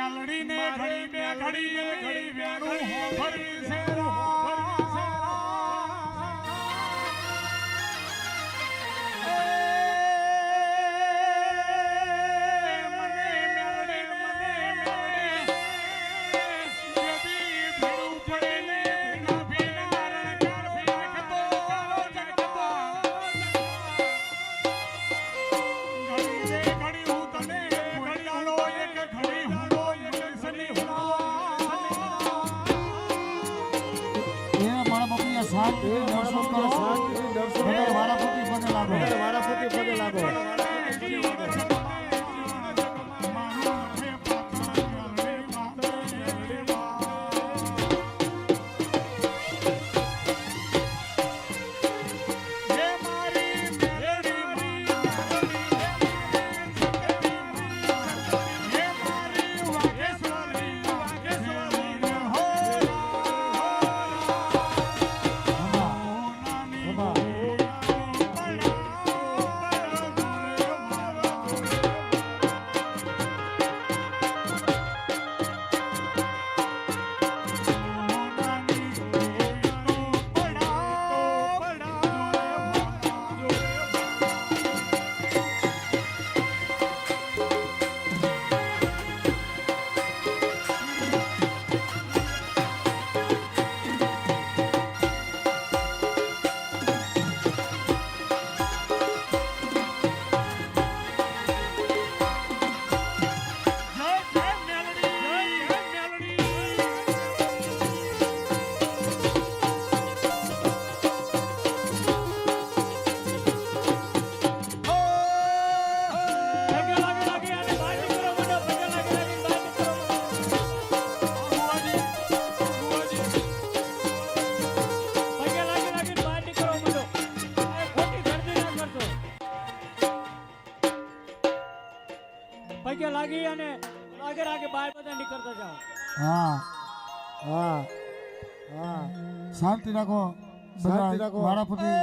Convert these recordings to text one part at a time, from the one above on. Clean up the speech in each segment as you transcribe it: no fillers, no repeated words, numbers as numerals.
મેલડીને ઘડી બે ઘડી વેણું હોભરી છે વારાફરતી પગે લાગો પગે લાગી અને આગે બહાર બધા નીકળતા જાઓ. હા હા હા શાંતિ રાખો વારાફરતી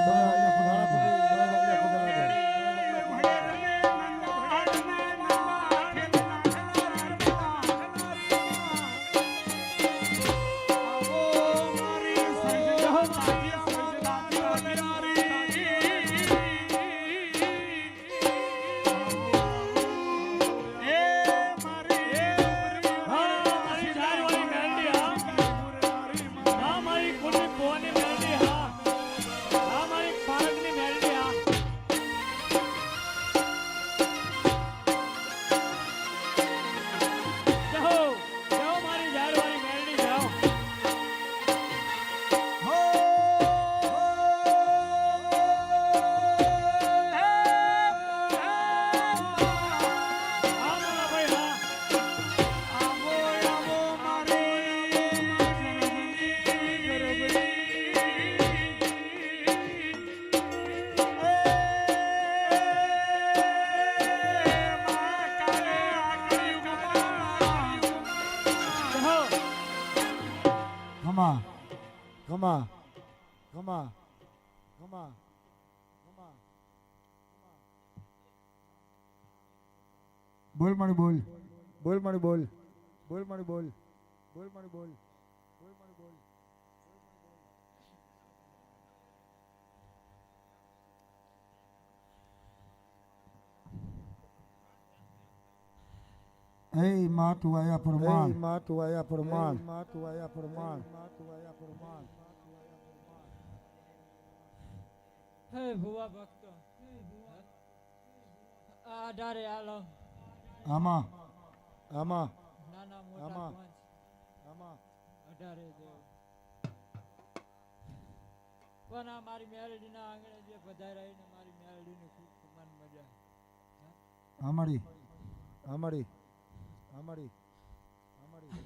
બોલ મારી બોલ બોલ મારી બોલ બોલ મારી બોલ બોલ મારી બોલ બોલ મારી બોલ. હે માં તું આયા પરમાન માં તું આયા પરમાન માં તું આયા પરમાન માં તું આયા પરમાન. હે ભુવા ભક્તો આધારે આલો આમાં આમાં નાના મોટા આમાં પાંચ આમાં અઢારે દેવ પણ આ મારી મેલડીના આંગણે જે પધારાય ને મારી મેલડીની ખૂબ મન મજા અમારી અમારી અમારી અમારી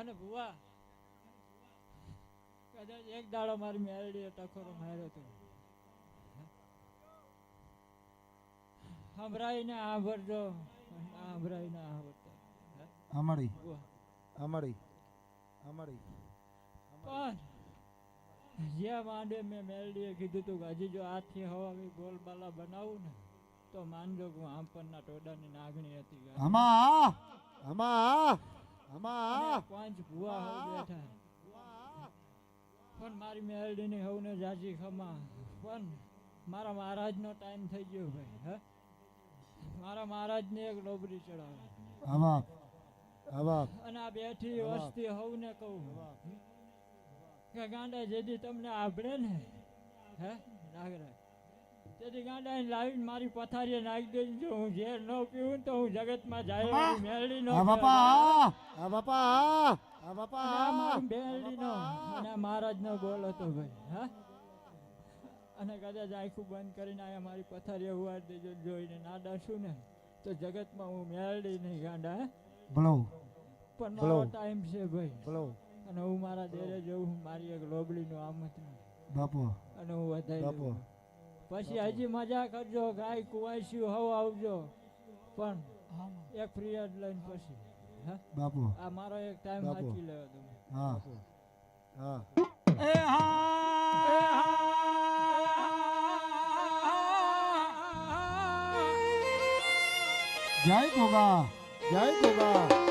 અને ભુવા કદાચ એક દાડો મારી મેલડીએ ટકોરો માર્યો હતો સંભળાઈને આભરજો સાંભળાઈને આભરતો અમારી અમારી અમારી પણ જે માંડે મેં મેલડીએ કીધું તું કે હજી જો હાથથી હવા ગોલબાલા બનાવું ને તો માનજો કે હું આમ પરના ટોડાની નાગણી હતી આમાં આમાં અને પાંચ ભુવા હવ બેઠા પણ મારી મેલડીની હવને જાજી ખમા પણ મારા મહારાજનો ટાઈમ થઈ ગયો ભાઈ હે મારા મહારાજને એક ડોબરી ચડાવે આમાં આમાં અને આ બેઠી વસ્તી હવને કહું કે ગાંડા જેથી તમને આભળે ને હે નાગરાજ તેથી ગાંડા લાવીને મારી પથારીએ નાખી દેજો જો હું ઝેર ન પીવું ને તો હું જગતમાં જાય મેલડી નો આ બાપા આ બાપા આ બાપા મેલડી નો અને મહારાજ નો બોલ હતો ભાઈ હા અને કદાચ આખું બંધ કરીને આયા મારી પથારીએ ઉવાડ દેજો જોઈને નાડા છું ને તો જગતમાં હું મેલડી નહીં ગાંડા હે બોલો પણ મારો ટાઈમ છે ભાઈ બોલો અને હું મારા દેરે જઉં મારી એક લોબડીનું આમંત્રણ બાપુ અને હું વધારી બાપુ દઉં પછી હજી મજા કરજો ગાય કુવાસ્યું હવ આવજો પણ એક પીરિયડ લઈને પછી હા બાપુ આ મારો એક ટાઈમ બાપુ. સાચી લેવો તમે હા હા એ હા જય ગોગા જય ગોગા